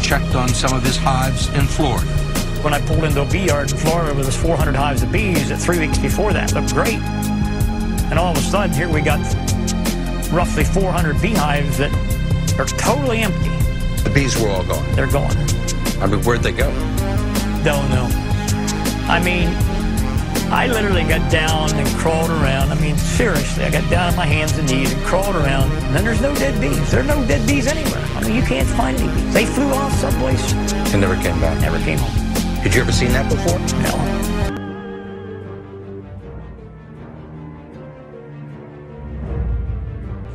checked on some of his hives in Florida. When I pulled into a bee yard in Florida with 400 hives of bees, that 3 weeks before that looked great. And all of a sudden, here we got roughly 400 beehives that are totally empty. The bees were all gone. They're gone. I mean, where'd they go? Don't know. I mean, I literally got down and crawled around. I mean, seriously, I got down on my hands and knees and crawled around, and then there's no dead bees. There are no dead bees anywhere. I mean, you can't find any bees. They flew off someplace. And never came back? Never came home. Had you ever seen that before? No.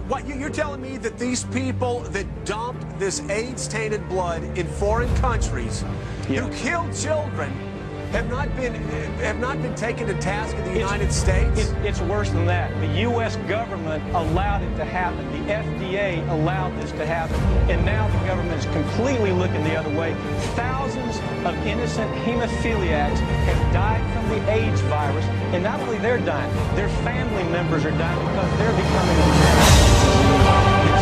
What, you're telling me that these people that dumped this AIDS-tainted blood in foreign countries, who killed children, have not been taken to task in the United States? It's worse than that. The U.S. government allowed it to happen. The FDA allowed this to happen. And now the government is completely looking the other way. Thousands of innocent hemophiliacs have died from the AIDS virus. And not only they're dying, their family members are dying because they're becoming a menace. It's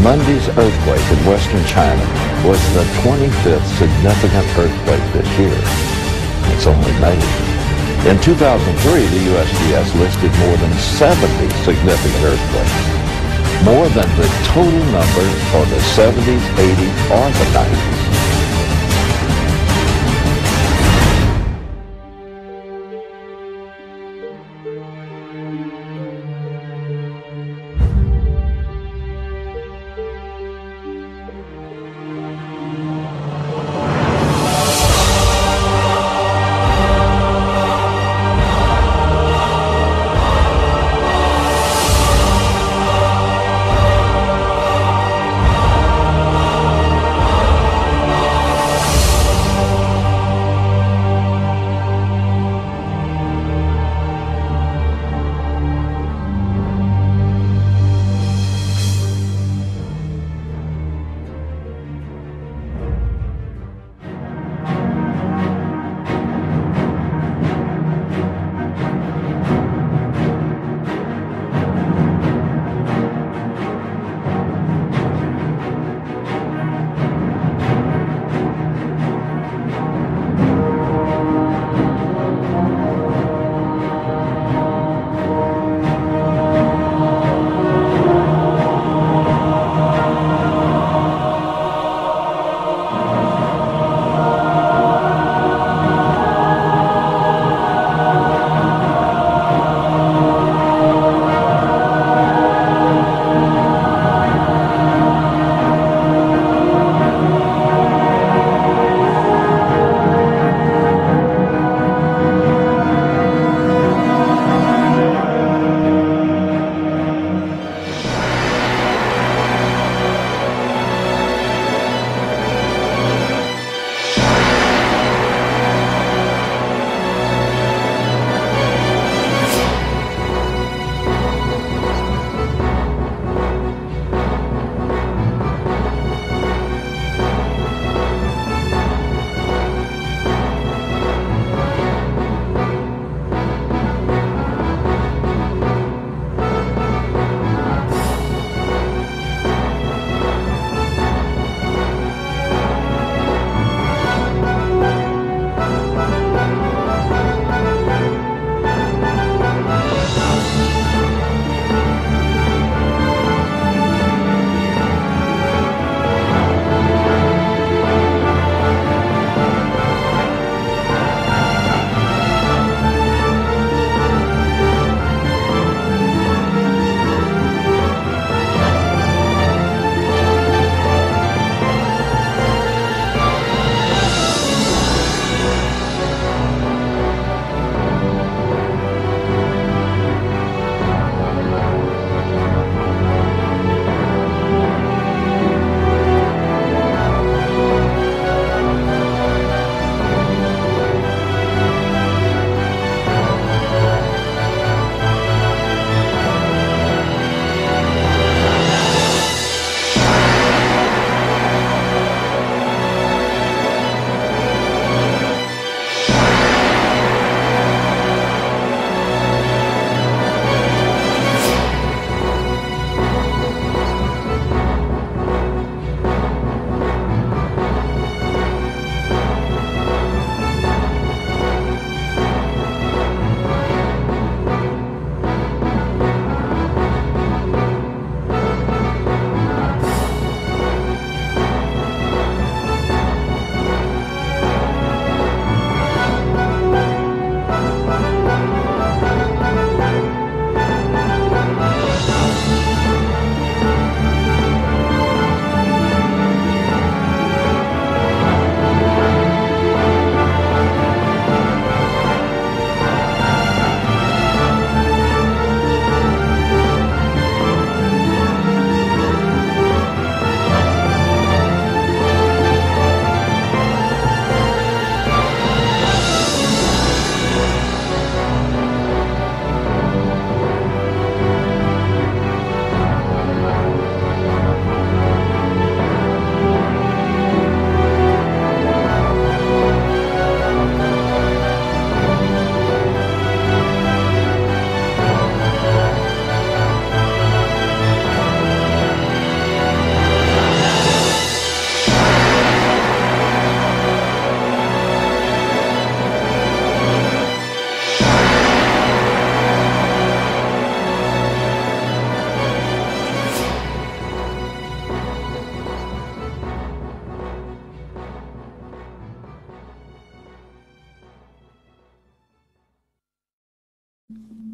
Monday's earthquake in western China was the 25th significant earthquake this year. It's only May. In 2003, the USGS listed more than 70 significant earthquakes, more than the total number for the 70s, 80s, or the 90s.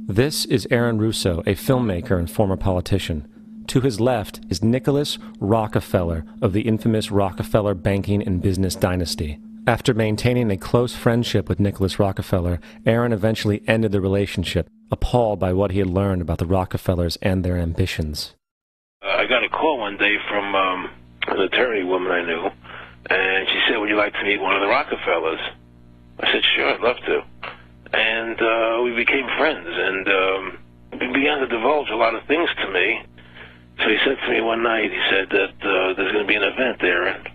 This is Aaron Russo, a filmmaker and former politician. To his left is Nicholas Rockefeller of the infamous Rockefeller banking and business dynasty. After maintaining a close friendship with Nicholas Rockefeller, Aaron eventually ended the relationship, appalled by what he had learned about the Rockefellers and their ambitions. I got a call one day from an attorney woman I knew, and she said, would you like to meet one of the Rockefellers? I said, sure, I'd love to. And we became friends, and he began to divulge a lot of things to me. So he said to me one night, he said that there's going to be an event there, and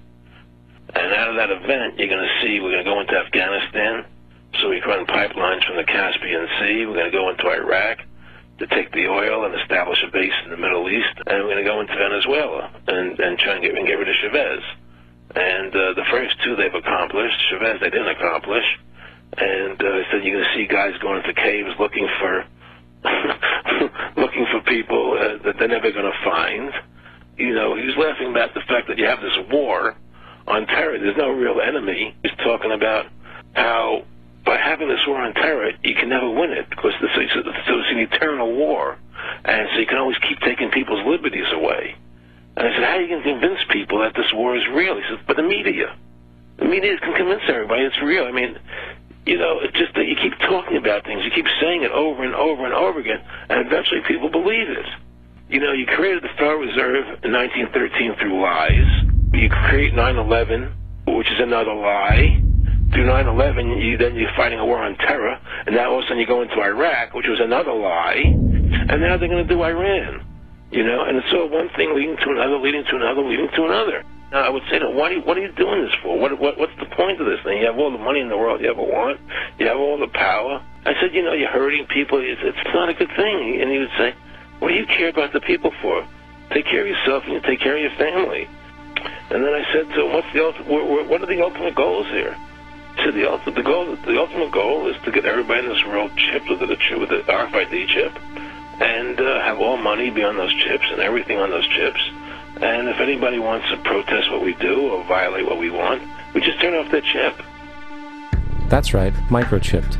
out of that event, you're going to see, we're going to go into Afghanistan, so we can run pipelines from the Caspian Sea. We're going to go into Iraq to take the oil and establish a base in the Middle East, and we're going to go into Venezuela and try and get rid of Chavez. And the first two they've accomplished. Chavez they didn't accomplish. And he said you're going to see guys going into caves looking for looking for people that they're never going to find. You know, he was laughing about the fact that you have this war on terror. There's no real enemy. He's talking about how by having this war on terror, you can never win it because so it's an eternal war. And so you can always keep taking people's liberties away. And I said, how are you going to convince people that this war is real? He says, but the media. The media can convince everybody it's real. I mean, you know, it's just that you keep talking about things. You keep saying it over and over and over again, and eventually people believe it. You know, you created the Federal Reserve in 1913 through lies. You create 9/11, which is another lie. Through 9/11, then you're fighting a war on terror, and now all of a sudden you go into Iraq, which was another lie, and now they're going to do Iran. You know, and it's all one thing leading to another, leading to another, leading to another. Now, I would say, what are you doing this for? What's the point of this thing? You have all the money in the world you ever want. You have all the power. I said, you know, you're hurting people. It's not a good thing. And he would say, what do you care about the people for? Take care of yourself and you take care of your family. And then I said to him, what are the ultimate goals here? He said, the ultimate goal is to get everybody in this world chipped with the RFID chip and have all money be on those chips and everything on those chips. And if anybody wants to protest what we do or violate what we want, we just turn off that chip. That's right, microchipped.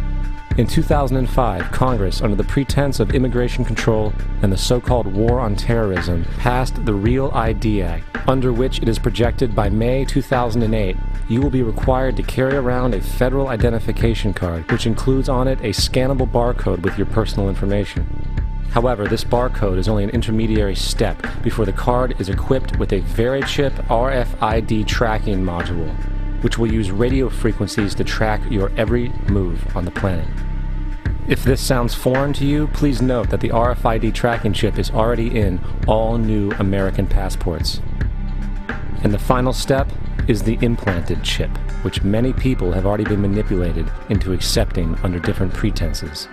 In 2005, Congress, under the pretense of immigration control and the so-called war on terrorism, passed the Real ID Act, under which it is projected by May 2008, you will be required to carry around a federal identification card, which includes on it a scannable barcode with your personal information. However, this barcode is only an intermediary step before the card is equipped with a VeriChip RFID tracking module, which will use radio frequencies to track your every move on the planet. If this sounds foreign to you, please note that the RFID tracking chip is already in all new American passports. And the final step is the implanted chip, which many people have already been manipulated into accepting under different pretenses.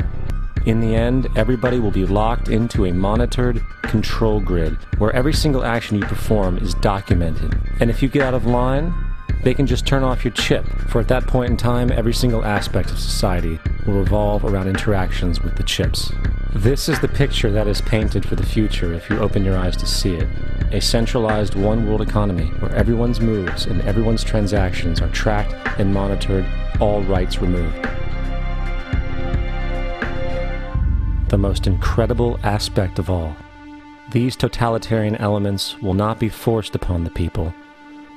In the end, everybody will be locked into a monitored control grid where every single action you perform is documented. And if you get out of line, they can just turn off your chip, for at that point in time, every single aspect of society will revolve around interactions with the chips. This is the picture that is painted for the future if you open your eyes to see it. A centralized one-world economy where everyone's moves and everyone's transactions are tracked and monitored, all rights removed. The most incredible aspect of all. These totalitarian elements will not be forced upon the people.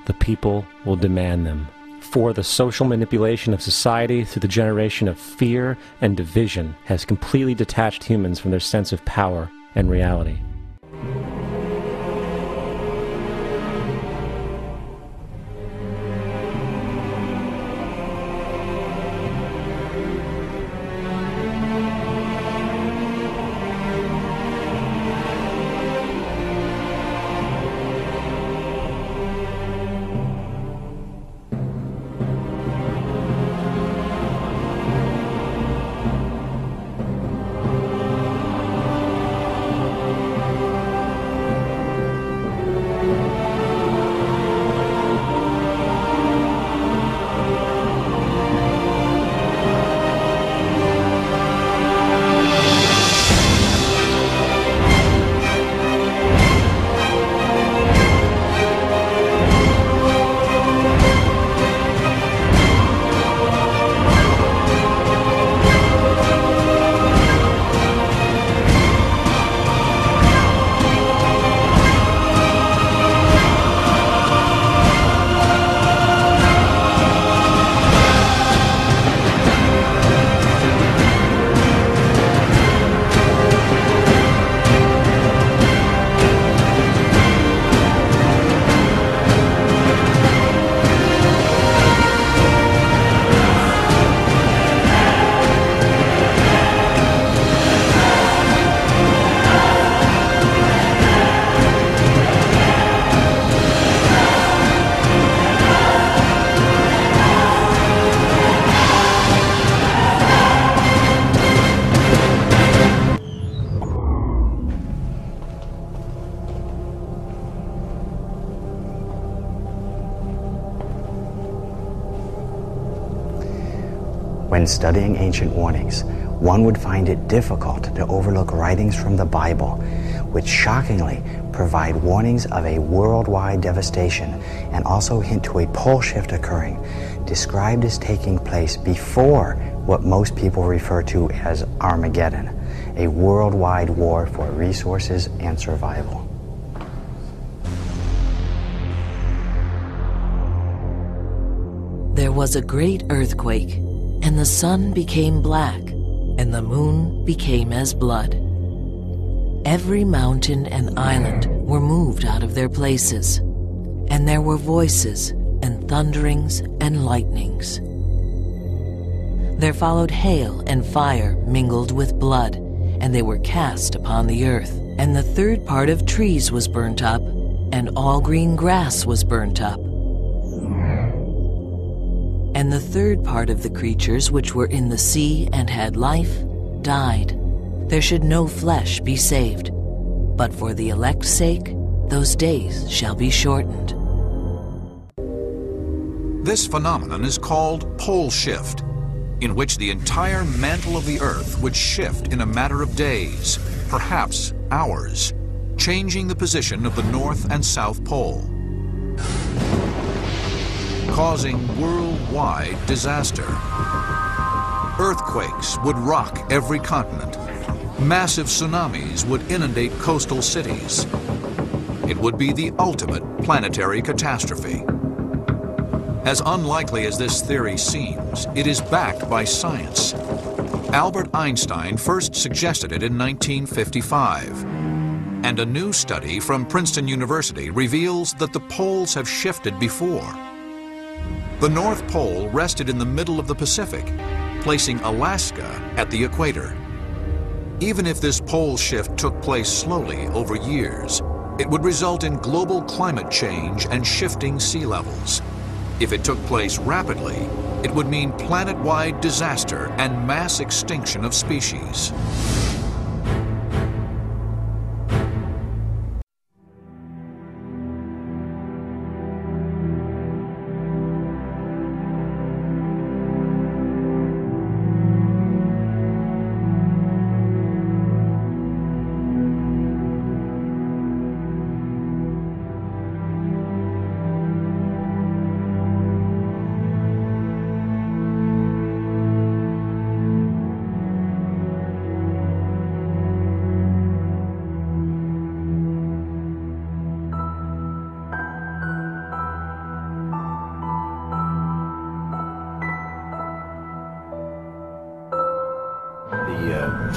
The people will demand them. For the social manipulation of society through the generation of fear and division has completely detached humans from their sense of power and reality. When studying ancient warnings, one would find it difficult to overlook writings from the Bible, which shockingly provide warnings of a worldwide devastation and also hint to a pole shift occurring, described as taking place before what most people refer to as Armageddon, a worldwide war for resources and survival. There was a great earthquake, and the sun became black, and the moon became as blood. Every mountain and island were moved out of their places, and there were voices and thunderings and lightnings. There followed hail and fire mingled with blood, and they were cast upon the earth. And the third part of trees was burnt up, and all green grass was burnt up. And the third part of the creatures which were in the sea and had life died. There should no flesh be saved, but for the elect's sake, those days shall be shortened. This phenomenon is called pole shift, in which the entire mantle of the Earth would shift in a matter of days, perhaps hours, changing the position of the North and South Pole, causing worldwide disaster. Earthquakes would rock every continent. Massive tsunamis would inundate coastal cities. It would be the ultimate planetary catastrophe. As unlikely as this theory seems, it is backed by science. Albert Einstein first suggested it in 1955, and a new study from Princeton University reveals that the poles have shifted before. The North Pole rested in the middle of the Pacific, placing Alaska at the equator. Even if this pole shift took place slowly over years, it would result in global climate change and shifting sea levels. If it took place rapidly, it would mean planet-wide disaster and mass extinction of species.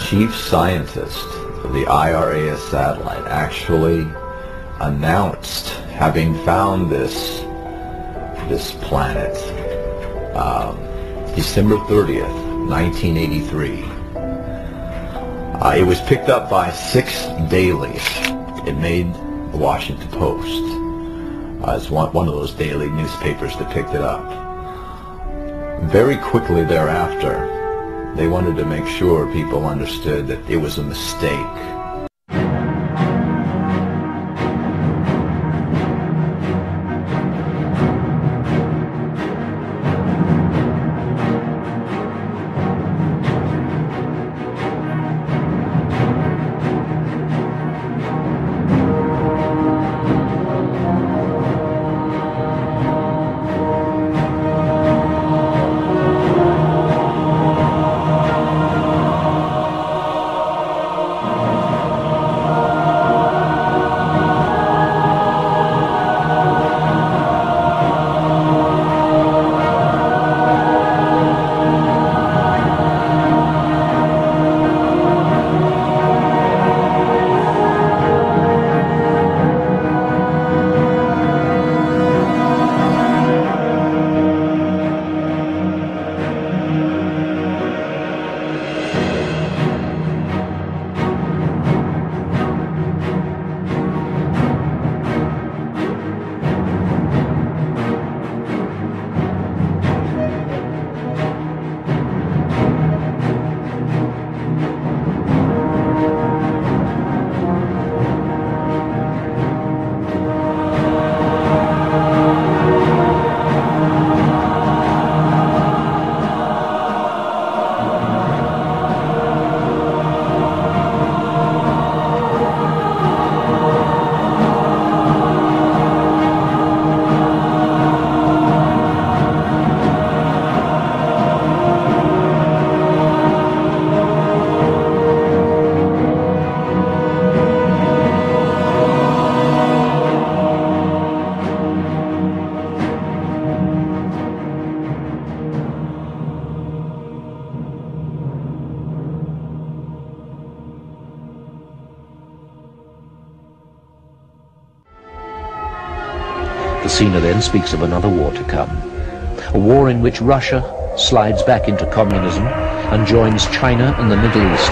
Chief scientist of the IRAS satellite actually announced having found this planet December 30th, 1983. It was picked up by 6 dailies. It made the Washington Post. It's one of those daily newspapers that picked it up. Very quickly thereafter, they wanted to make sure people understood that it was a mistake. The Sina then speaks of another war to come, a war in which Russia slides back into communism and joins China and the Middle East.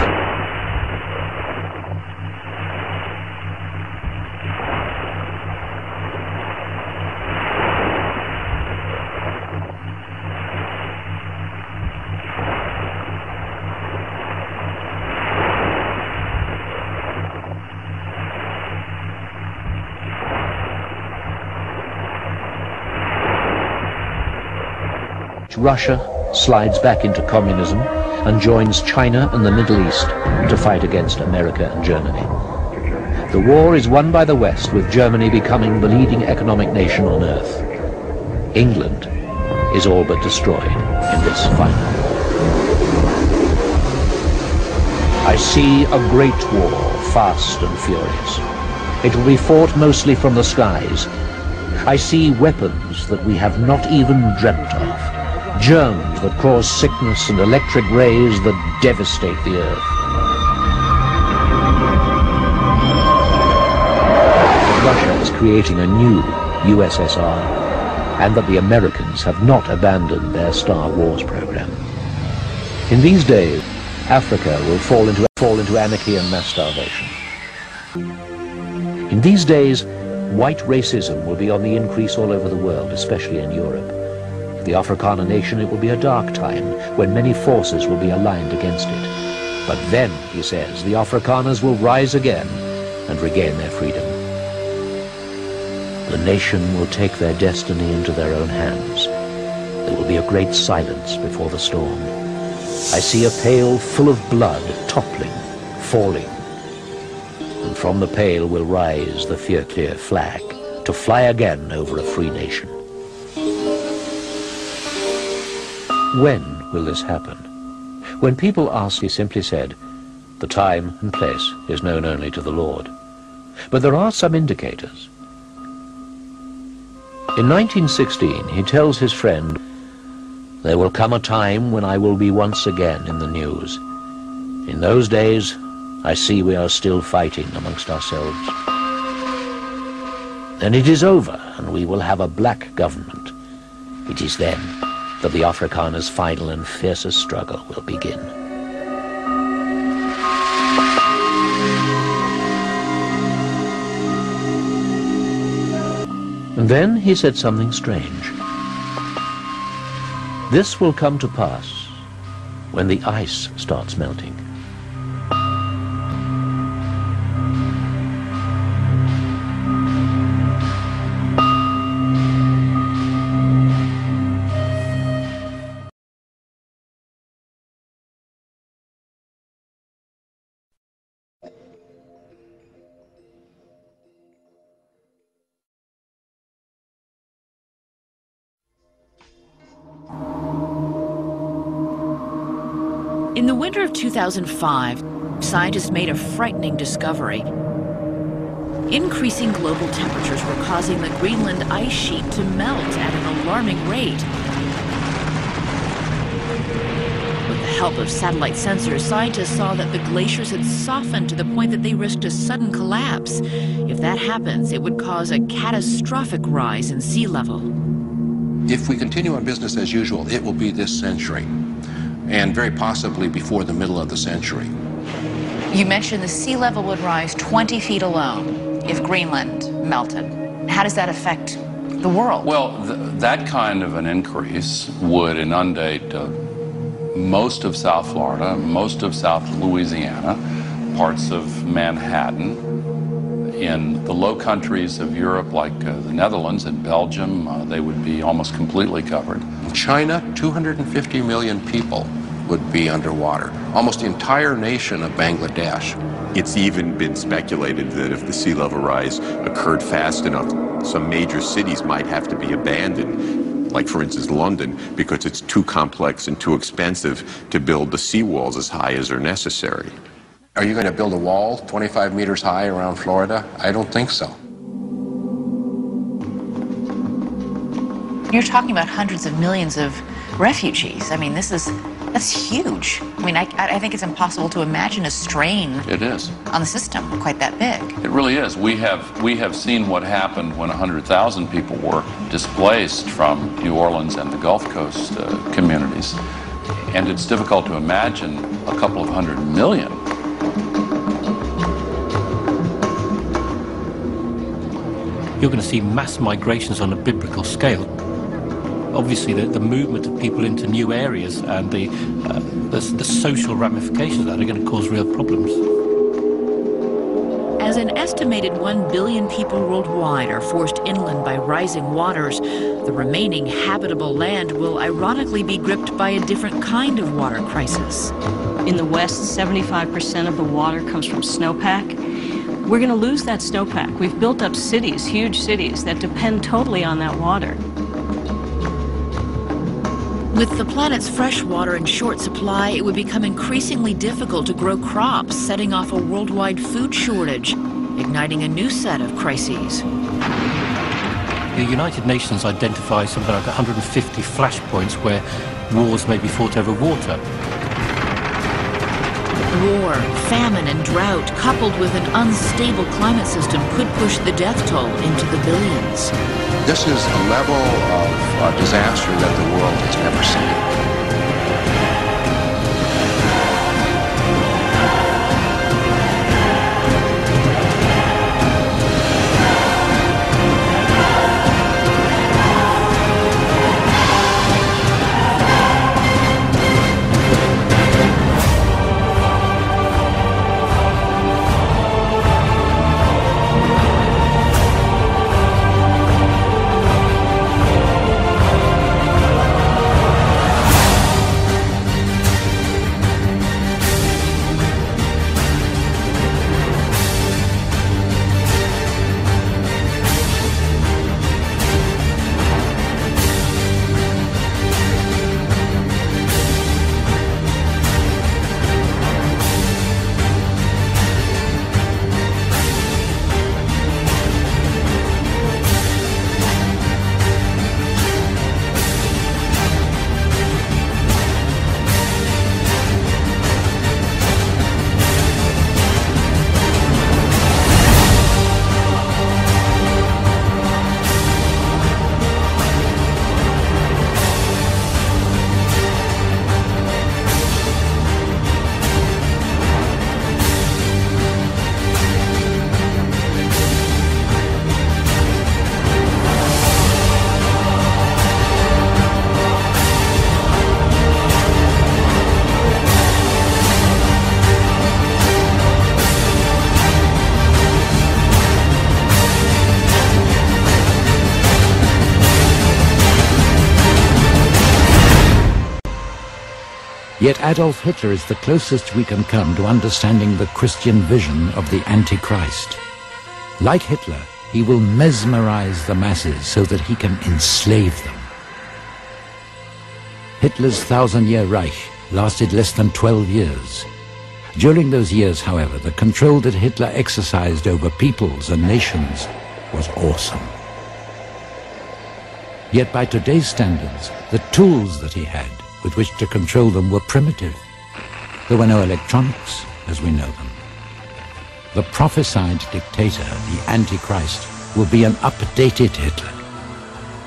Russia slides back into communism and joins China and the Middle East to fight against America and Germany. The war is won by the West, with Germany becoming the leading economic nation on earth. England is all but destroyed in this final war. I see a great war, fast and furious. It will be fought mostly from the skies. I see weapons that we have not even dreamt of. Germs that cause sickness and electric rays that devastate the earth. Russia is creating a new USSR, and that the Americans have not abandoned their Star Wars program. In these days, Africa will fall into anarchy and mass starvation. In these days, white racism will be on the increase all over the world, especially in Europe. For the Afrikaner nation, it will be a dark time when many forces will be aligned against it. But then, he says, the Afrikaners will rise again and regain their freedom. The nation will take their destiny into their own hands. There will be a great silence before the storm. I see a pail full of blood toppling, falling. And from the pail will rise the Fierclear flag to fly again over a free nation. When will this happen? When people asked, he simply said, the time and place is known only to the Lord. But there are some indicators. In 1916, he tells his friend, there will come a time when I will be once again in the news. In those days, I see we are still fighting amongst ourselves. Then it is over, and we will have a black government. It is then that the Afrikaners' final and fiercest struggle will begin. And then he said something strange. This will come to pass when the ice starts melting. In the winter of 2005, scientists made a frightening discovery. Increasing global temperatures were causing the Greenland ice sheet to melt at an alarming rate. With the help of satellite sensors, scientists saw that the glaciers had softened to the point that they risked a sudden collapse. If that happens, it would cause a catastrophic rise in sea level. If we continue on business as usual, it will be this century, and very possibly before the middle of the century. You mentioned the sea level would rise 20 feet alone if Greenland melted. How does that affect the world? Well, that kind of an increase would inundate most of South Florida, most of South Louisiana, parts of Manhattan. In the low countries of Europe, like the Netherlands and Belgium, they would be almost completely covered. In China, 250 million people would be underwater, almost the entire nation of Bangladesh. It's even been speculated that if the sea level rise occurred fast enough, some major cities might have to be abandoned, like for instance London, because it's too complex and too expensive to build the seawalls as high as are necessary. Are you going to build a wall 25 meters high around Florida? I don't think so. You're talking about hundreds of millions of refugees. I mean, this is That's huge. I mean, I think it's impossible to imagine a strain It is. on the system quite that big. It really is. We have seen what happened when 100,000 people were displaced from New Orleans and the Gulf Coast communities. And it's difficult to imagine a couple of 100 million. You're going to see mass migrations on a biblical scale. Obviously, the movement of people into new areas and the social ramifications of that are going to cause real problems. As an estimated 1 billion people worldwide are forced inland by rising waters, the remaining habitable land will ironically be gripped by a different kind of water crisis. In the West, 75% of the water comes from snowpack. We're going to lose that snowpack. We've built up cities, huge cities, that depend totally on that water. With the planet's fresh water in short supply, it would become increasingly difficult to grow crops, setting off a worldwide food shortage, igniting a new set of crises. The United Nations identifies something like 150 flashpoints where wars may be fought over water. War, famine, and drought, coupled with an unstable climate system, could push the death toll into the billions. This is a level of disaster that the world has never seen. Yet Adolf Hitler is the closest we can come to understanding the Christian vision of the Antichrist. Like Hitler, he will mesmerize the masses so that he can enslave them. Hitler's 1,000-year Reich lasted less than 12 years. During those years, however, the control that Hitler exercised over peoples and nations was awesome. Yet by today's standards, the tools that he had with which to control them were primitive. There were no electronics as we know them. The prophesied dictator, the Antichrist, will be an updated Hitler.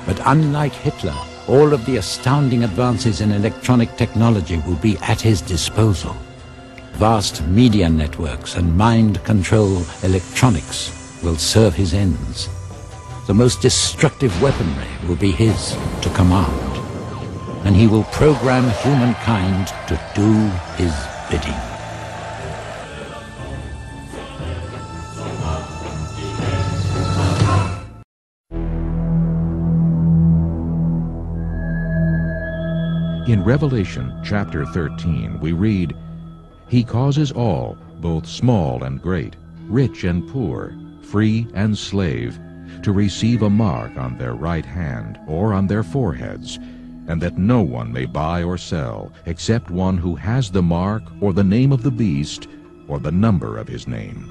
But unlike Hitler, all of the astounding advances in electronic technology will be at his disposal. Vast media networks and mind control electronics will serve his ends. The most destructive weaponry will be his to command. And he will program humankind to do his bidding. In Revelation chapter 13, we read, "He causes all, both small and great, rich and poor, free and slave, to receive a mark on their right hand or on their foreheads, and that no one may buy or sell except one who has the mark or the name of the beast or the number of his name."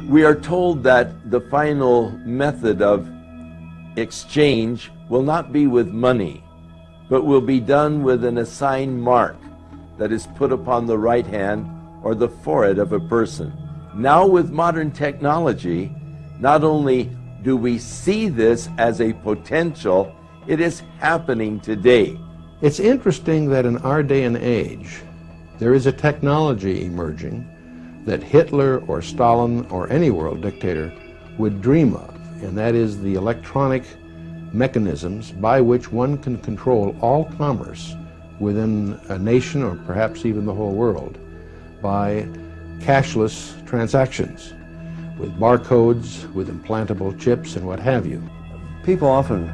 We are told that the final method of exchange will not be with money, but will be done with an assigned mark that is put upon the right hand or the forehead of a person. Now with modern technology, not only do we see this as a potential, it is happening today. It's interesting that in our day and age, there is a technology emerging that Hitler or Stalin or any world dictator would dream of, and that is the electronic mechanisms by which one can control all commerce within a nation or perhaps even the whole world by cashless transactions with barcodes, with implantable chips and what have you. People often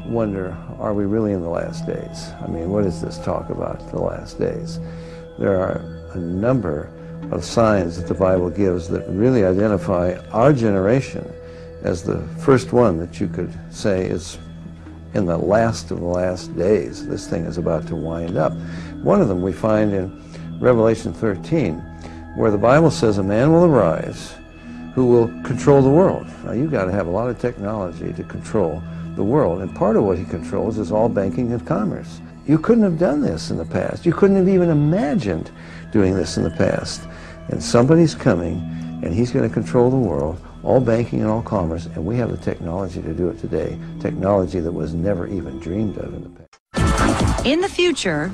wonder, are we really in the last days? I mean, what is this talk about, the last days? There are a number of signs that the Bible gives that really identify our generation as the first one that you could say is in the last of the last days. This thing is about to wind up. One of them we find in Revelation 13, where the Bible says a man will arise who will control the world. Now, you've got to have a lot of technology to control the world, and part of what he controls is all banking and commerce. You couldn't have done this in the past. You couldn't have even imagined doing this in the past. And somebody's coming, and he's going to control the world, all banking and all commerce, and we have the technology to do it today, technology that was never even dreamed of in the past. In the future,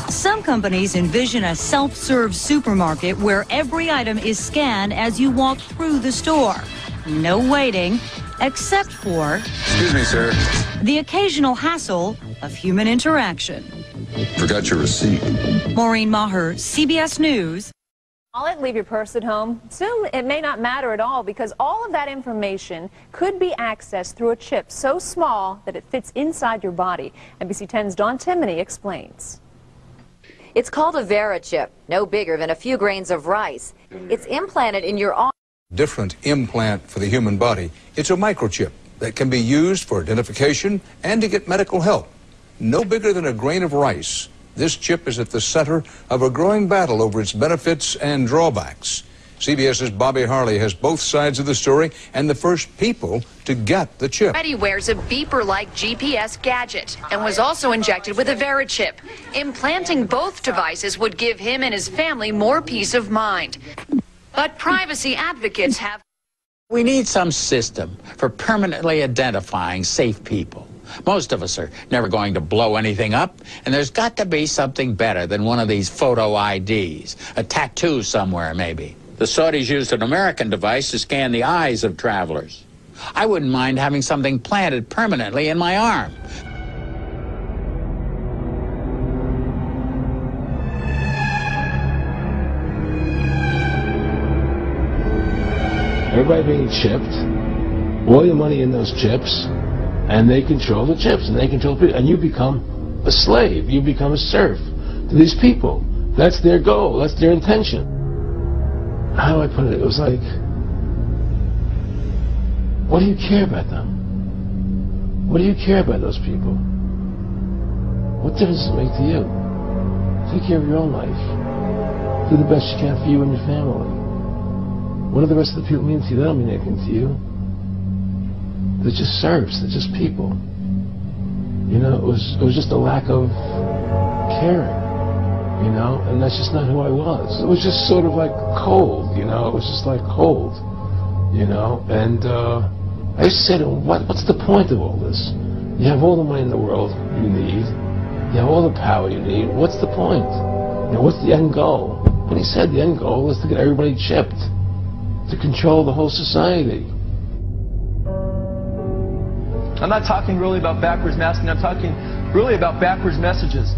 some companies envision a self-serve supermarket where every item is scanned as you walk through the store. No waiting, except for... Excuse me, sir. The occasional hassle of human interaction. Forgot your receipt. Maureen Maher, CBS News. Leave your purse at home. Soon it may not matter at all because all of that information could be accessed through a chip so small that it fits inside your body. NBC 10's Dawn Timoney explains. It's called a VeriChip, no bigger than a few grains of rice. It's implanted in your arm. Different implant for the human body. It's a microchip that can be used for identification and to get medical help. No bigger than a grain of rice. This chip is at the center of a growing battle over its benefits and drawbacks. CBS's Bobby Harley has both sides of the story and the first people to get the chip. He wears a beeper-like GPS gadget and was also injected with a VeriChip. Implanting both devices would give him and his family more peace of mind. But privacy advocates have... We need some system for permanently identifying safe people. Most of us are never going to blow anything up, and there's got to be something better than one of these photo IDs, a tattoo somewhere maybe. The Saudis used an American device to scan the eyes of travelers. I wouldn't mind having something planted permanently in my arm. Everybody being chipped, all your money in those chips, and they control the chips, and they control people, and you become a slave, you become a serf to these people. That's their goal, that's their intention. How do I put it? It was like, what do you care about them? What do you care about those people? What difference does it make to you? Take care of your own life. Do the best you can for you and your family. What do the rest of the people mean to you? They don't mean anything to you. They're just serfs. They're just people. You know, it was just a lack of caring. You know, and that's just not who I was. It was just sort of like cold. You know, it was just like cold. You know, and I used to say to him, what's the point of all this? You have all the money in the world you need. You have all the power you need. What's the point? You know, what's the end goal? And he said the end goal is to get everybody chipped, to control the whole society. I'm not talking really about backwards masking, I'm talking really about backwards messages.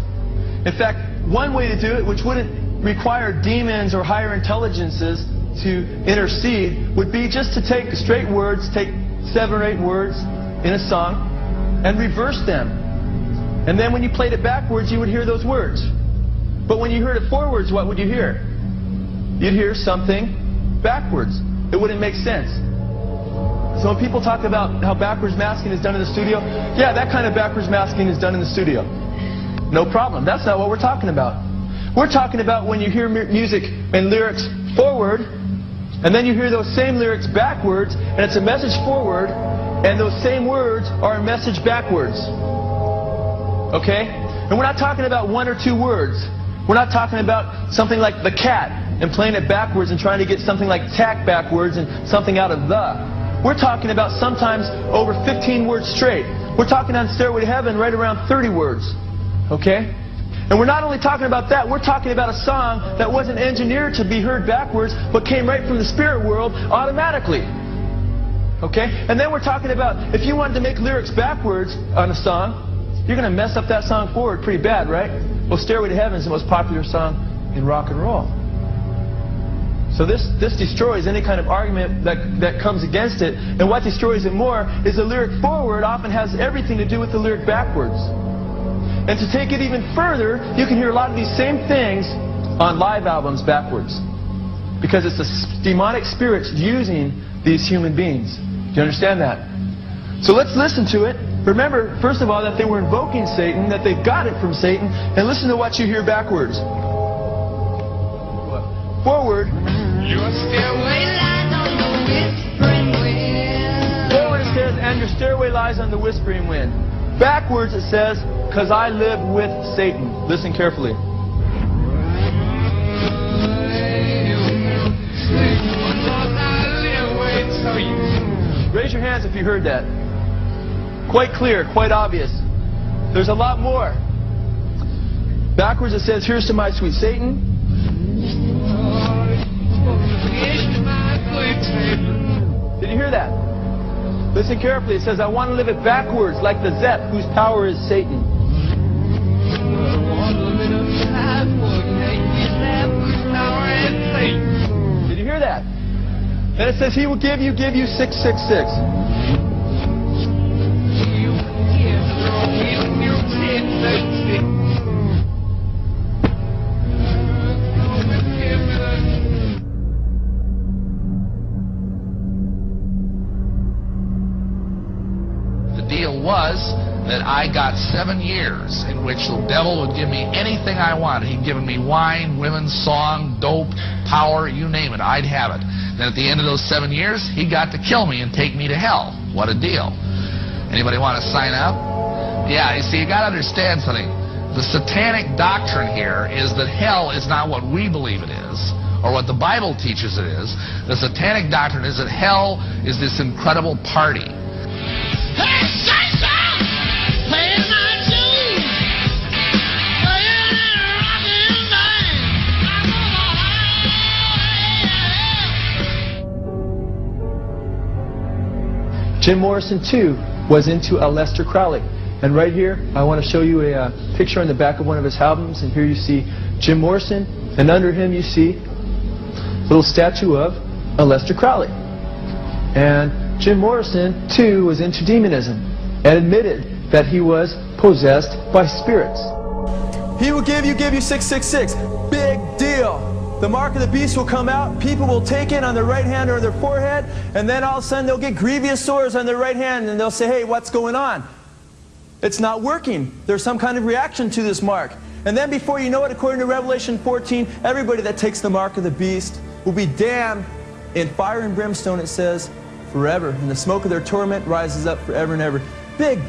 In fact, one way to do it, which wouldn't require demons or higher intelligences to intercede, would be just to take straight words, take 7 or 8 words in a song, and reverse them. And then when you played it backwards, you would hear those words. But when you heard it forwards, what would you hear? You'd hear something backwards. It wouldn't make sense. So when people talk about how backwards masking is done in the studio, yeah, that kind of backwards masking is done in the studio. No problem. That's not what we're talking about. We're talking about when you hear music and lyrics forward, and then you hear those same lyrics backwards, and it's a message forward, And those same words are a message backwards. Okay? And we're not talking about one or two words. We're not talking about something like the cat and playing it backwards and trying to get something like tack backwards and something out of the. We're talking about sometimes over 15 words straight. We're talking on Stairway to Heaven right around 30 words. Okay? And we're not only talking about that, we're talking about a song that wasn't engineered to be heard backwards, but came right from the spirit world automatically. Okay? And then we're talking about, if you wanted to make lyrics backwards on a song, you're going to mess up that song forward pretty bad, right? Well, Stairway to Heaven is the most popular song in rock and roll. So this destroys any kind of argument that comes against it. And what destroys it more is the lyric forward often has everything to do with the lyric backwards. And to take it even further, you can hear a lot of these same things on live albums backwards. Because it's the demonic spirits using these human beings. Do you understand that? So let's listen to it. Remember, first of all, that they were invoking Satan, that they got it from Satan, and listen to what you hear backwards. Forward. Your stairway lies on the whispering wind. Forward it says, and your stairway lies on the whispering wind. Backwards it says, because I live with Satan. Listen carefully. Raise your hands if you heard that. Quite clear, quite obvious. There's a lot more. Backwards it says, here's to my sweet Satan. Did you hear that? Listen carefully. It says, I want to live it backwards, like the Zep, whose power is Satan. Did you hear that? Then it says, he will give you 666. Was that I got 7 years in which the devil would give me anything I wanted. He'd given me wine, women, song, dope, power, you name it, I'd have it. Then at the end of those 7 years, he got to kill me and take me to hell. What a deal. Anybody want to sign up? Yeah, you see, you got to understand something. The satanic doctrine here is that hell is not what we believe it is, or what the Bible teaches it is. The satanic doctrine is that hell is this incredible party. Hey, Jim Morrison, too, was into Aleister Crowley. And right here, I want to show you a picture on the back of one of his albums. And here you see Jim Morrison, and under him you see a little statue of Aleister Crowley. And Jim Morrison, too, was into demonism and admitted that he was possessed by spirits. He will give you 666. Big deal. The mark of the beast will come out. People will take it on their right hand or their forehead, and then all of a sudden they'll get grievous sores on their right hand, and they'll say, hey, what's going on? It's not working. There's some kind of reaction to this mark. And then before you know it, according to Revelation 14, everybody that takes the mark of the beast will be damned in fire and brimstone, it says, forever. And the smoke of their torment rises up forever and ever. Big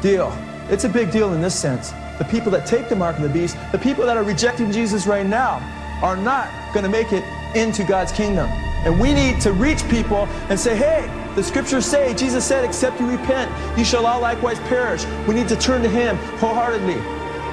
deal. It's a big deal in this sense. The people that take the mark of the beast, the people that are rejecting Jesus right now, are not going to make it into God's kingdom. And we need to reach people and say, hey, the scriptures say, Jesus said, except you repent, you shall all likewise perish. We need to turn to him wholeheartedly.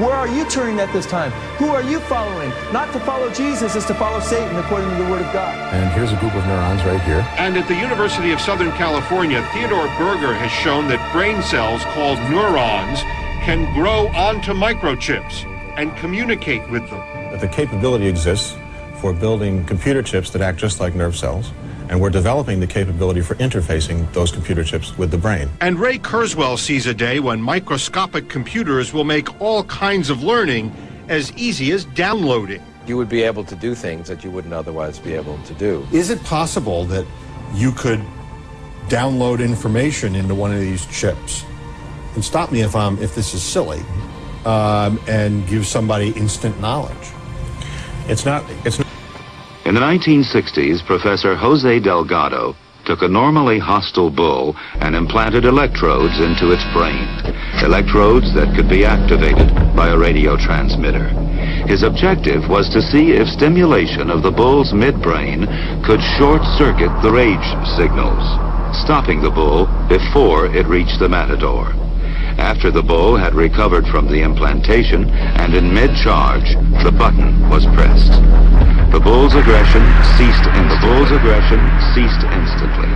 Where are you turning at this time? Who are you following? Not to follow Jesus is to follow Satan according to the Word of God. And here's a group of neurons right here. And at the University of Southern California, Theodore Berger has shown that brain cells called neurons can grow onto microchips and communicate with them. The capability exists for building computer chips that act just like nerve cells, and we're developing the capability for interfacing those computer chips with the brain. And Ray Kurzweil sees a day when microscopic computers will make all kinds of learning as easy as downloading. You would be able to do things that you wouldn't otherwise be able to do. Is it possible that you could download information into one of these chips? And stop me if this is silly, and give somebody instant knowledge. It's not. In the 1960s, Professor Jose Delgado took a normally hostile bull and implanted electrodes into its brain. Electrodes that could be activated by a radio transmitter. His objective was to see if stimulation of the bull's midbrain could short-circuit the rage signals, stopping the bull before it reached the matador. After the bull had recovered from the implantation and in mid-charge, the button was pressed. The bull's aggression ceased instantly.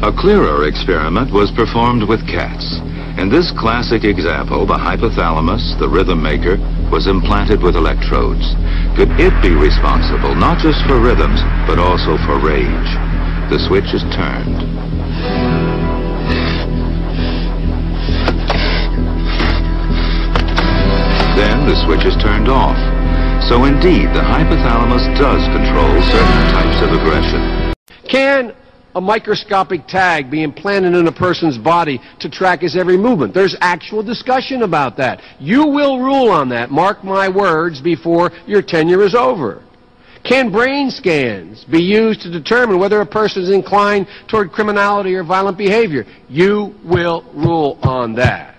A clearer experiment was performed with cats. In this classic example, the hypothalamus, the rhythm maker, was implanted with electrodes. Could it be responsible not just for rhythms, but also for rage? The switch is turned. Then the switch is turned off. So indeed, the hypothalamus does control certain types of aggression. Can a microscopic tag be implanted in a person's body to track his every movement? There's actual discussion about that. You will rule on that, mark my words, before your tenure is over. Can brain scans be used to determine whether a person is inclined toward criminality or violent behavior? You will rule on that.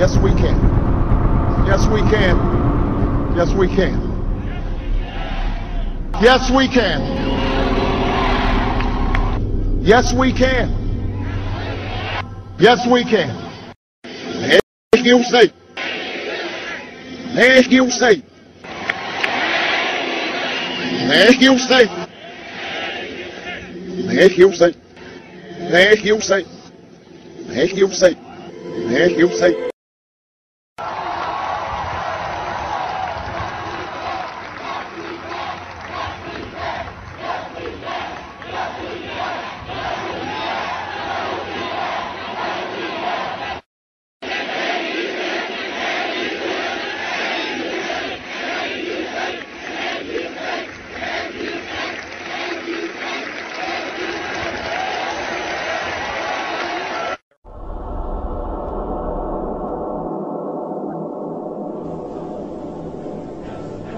Yes, we can. Yes, we can. Yes, we can. Yes, we can. Make you say. Make you say. Make you say. Make you say. Make you say. Make you say. Make you say.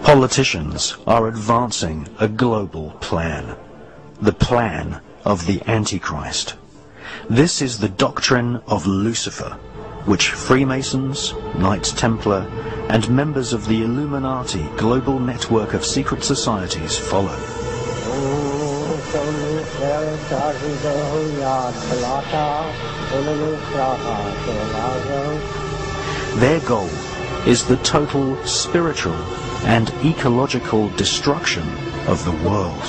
Politicians are advancing a global plan, the plan of the Antichrist. This is the doctrine of Lucifer, which Freemasons, Knights Templar, and members of the Illuminati global network of secret societies follow. Their goal is the total spiritual and ecological destruction of the world.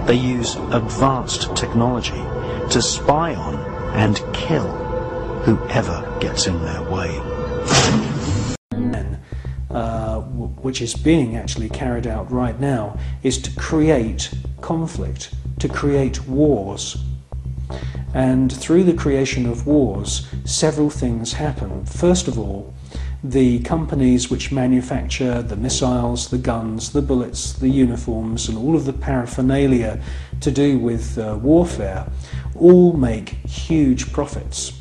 They use advanced technology to spy on and kill whoever gets in their way. Which is being actually carried out right now, is to create conflict, to create wars. And through the creation of wars, several things happen. First of all, the companies which manufacture the missiles, the guns, the bullets, the uniforms, and all of the paraphernalia to do with warfare, all make huge profits.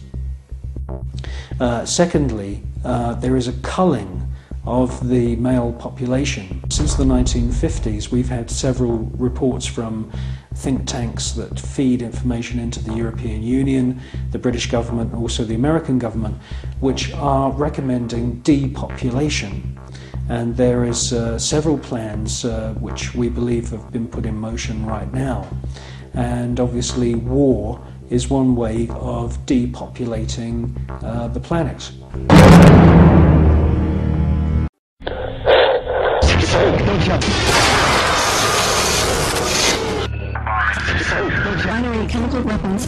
Secondly, there is a culling of the male population. Since the 1950s, we've had several reports from think tanks that feed information into the European Union, the British government, and also the American government, which are recommending depopulation. And there is several plans which we believe have been put in motion right now. And obviously war is one way of depopulating the planet. Binary chemical weapons.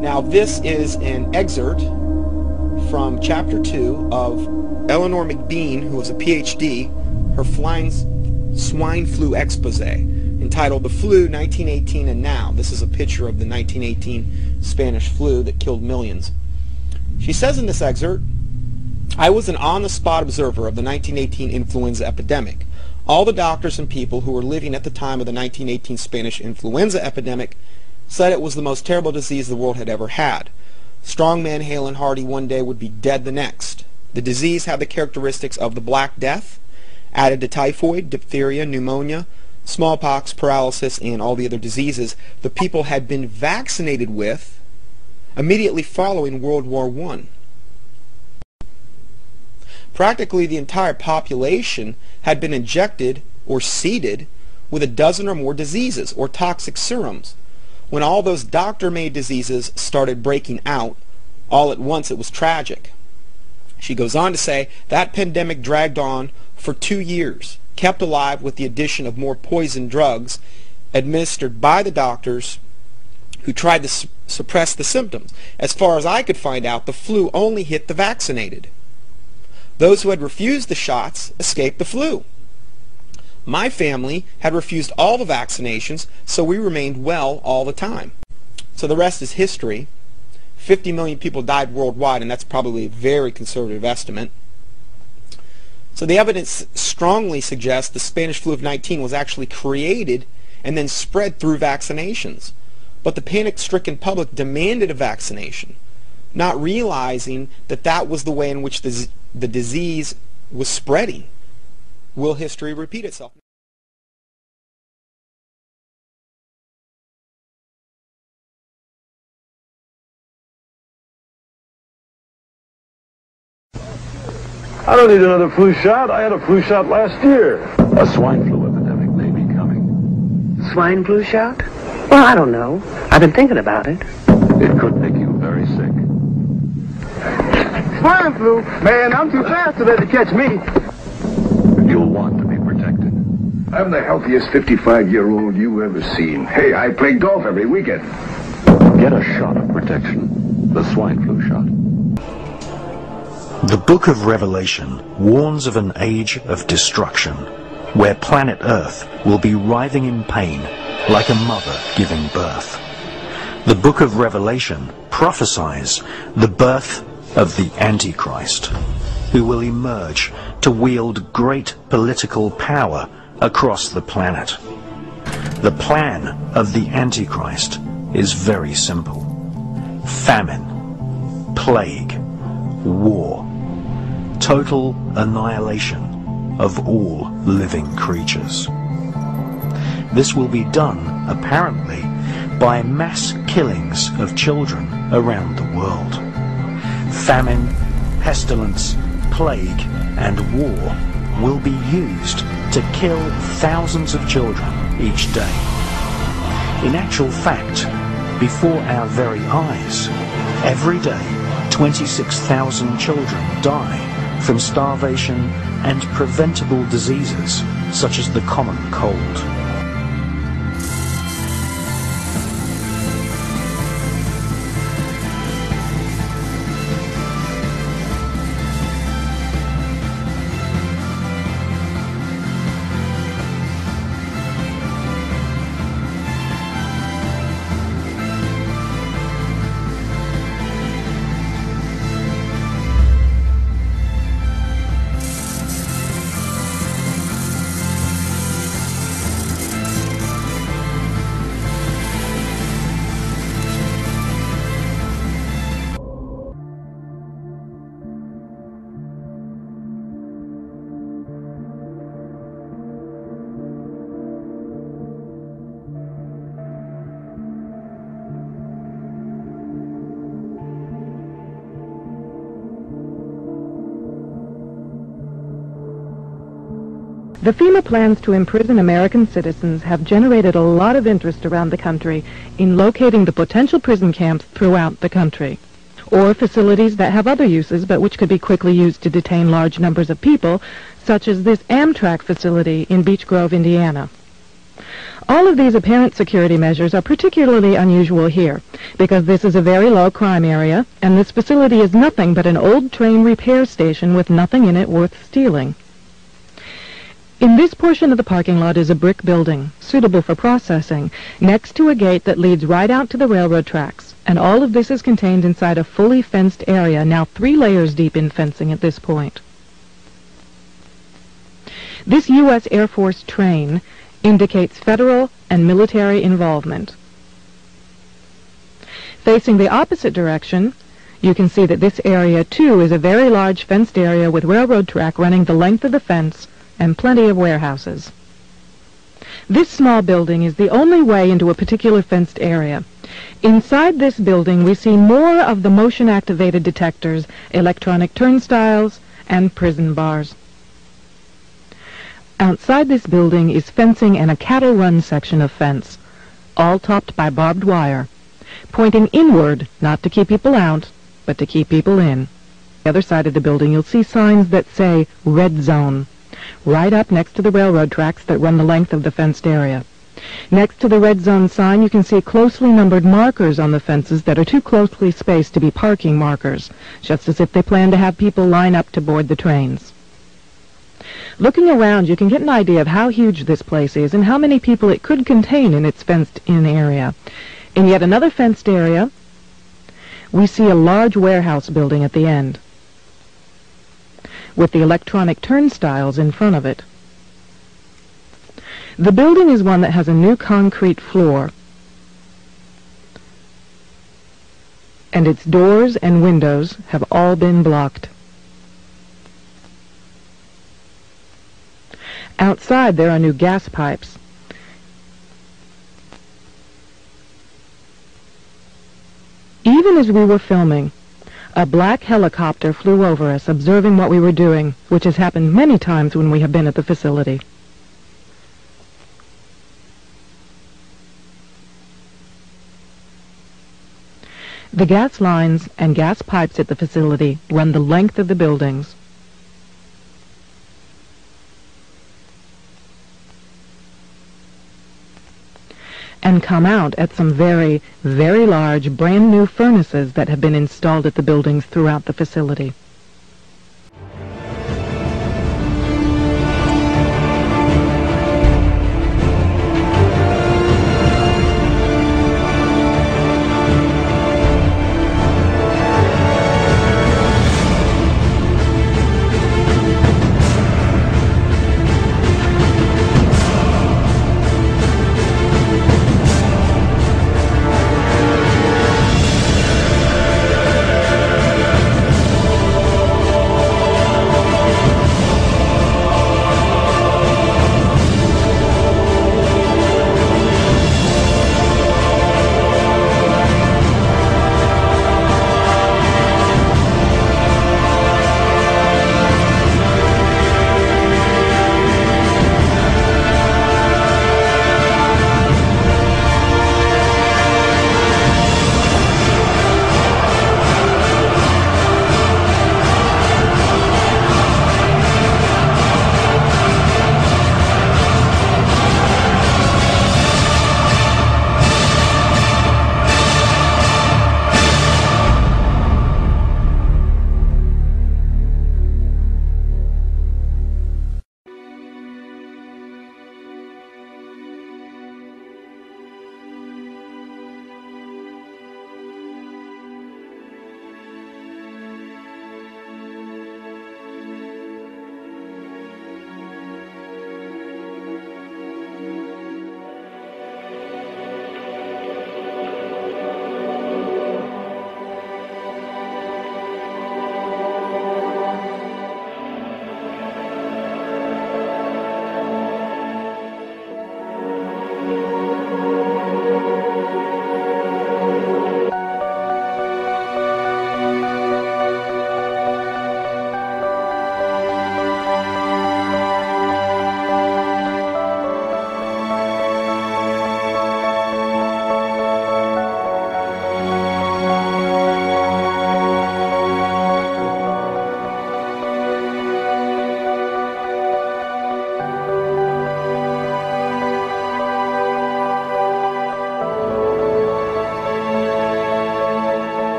Now this is an excerpt from Chapter 2 of Eleanor McBean, who was a PhD, her swine flu expose, entitled The Flu, 1918 and Now. This is a picture of the 1918 Spanish flu that killed millions. She says in this excerpt, I was an on-the-spot observer of the 1918 influenza epidemic. All the doctors and people who were living at the time of the 1918 Spanish influenza epidemic said it was the most terrible disease the world had ever had. Strong men, hale and hearty one day, would be dead the next. The disease had the characteristics of the Black Death, added to typhoid, diphtheria, pneumonia, smallpox, paralysis, and all the other diseases the people had been vaccinated with immediately following World War I. Practically the entire population had been injected or seeded with a dozen or more diseases or toxic serums. When all those doctor-made diseases started breaking out, all at once it was tragic. She goes on to say that pandemic dragged on for 2 years, kept alive with the addition of more poison drugs administered by the doctors who tried to suppress the symptoms. As far as I could find out, the flu only hit the vaccinated. Those who had refused the shots escaped the flu. My family had refused all the vaccinations, so we remained well all the time. So the rest is history. 50 million people died worldwide, and that's probably a very conservative estimate. So the evidence strongly suggests the Spanish flu of 19 was actually created and then spread through vaccinations. But the panic-stricken public demanded a vaccination, not realizing that that was the way in which the disease was spreading. Will history repeat itself? I don't need another flu shot. I had a flu shot last year. A swine flu epidemic may be coming. Swine flu shot? Well, I don't know. I've been thinking about it. It could make you very sick. Swine flu? Man, I'm too fast to let it catch me. You'll want to be protected. I'm the healthiest 55-year-old you've ever seen. Hey, I play golf every weekend. Get a shot of protection. The swine flu shot. The Book of Revelation warns of an age of destruction, where planet Earth will be writhing in pain like a mother giving birth. The Book of Revelation prophesies the birth of the Antichrist, who will emerge to wield great political power across the planet. The plan of the Antichrist is very simple: famine, plague, war, total annihilation of all living creatures. This will be done, apparently, by mass killings of children around the world. Famine, pestilence, plague, and war will be used to kill thousands of children each day. In actual fact, before our very eyes, every day 26,000 children die from starvation and preventable diseases such as the common cold. The FEMA plans to imprison American citizens have generated a lot of interest around the country in locating the potential prison camps throughout the country, or facilities that have other uses but which could be quickly used to detain large numbers of people, such as this Amtrak facility in Beech Grove, Indiana. All of these apparent security measures are particularly unusual here, because this is a very low crime area, and this facility is nothing but an old train repair station with nothing in it worth stealing. In this portion of the parking lot is a brick building, suitable for processing, next to a gate that leads right out to the railroad tracks, and all of this is contained inside a fully fenced area, now 3 layers deep in fencing at this point. This U.S. Air Force train indicates federal and military involvement. Facing the opposite direction, you can see that this area, too, is a very large fenced area with railroad track running the length of the fence and plenty of warehouses. This small building is the only way into a particular fenced area. Inside this building, we see more of the motion-activated detectors, electronic turnstiles, and prison bars. Outside this building is fencing and a cattle run section of fence, all topped by barbed wire, pointing inward, not to keep people out, but to keep people in. On the other side of the building, you'll see signs that say Red Zone, right up next to the railroad tracks that run the length of the fenced area. Next to the Red Zone sign, you can see closely numbered markers on the fences that are too closely spaced to be parking markers, just as if they plan to have people line up to board the trains. Looking around, you can get an idea of how huge this place is and how many people it could contain in its fenced-in area. In yet another fenced area, we see a large warehouse building at the end, with the electronic turnstiles in front of it. The building is one that has a new concrete floor, and its doors and windows have all been blocked. Outside, there are new gas pipes. Even as we were filming, a black helicopter flew over us, observing what we were doing, which has happened many times when we have been at the facility. The gas lines and gas pipes at the facility run the length of the buildings. And come out at some very, very large, brand new furnaces that have been installed at the buildings throughout the facility.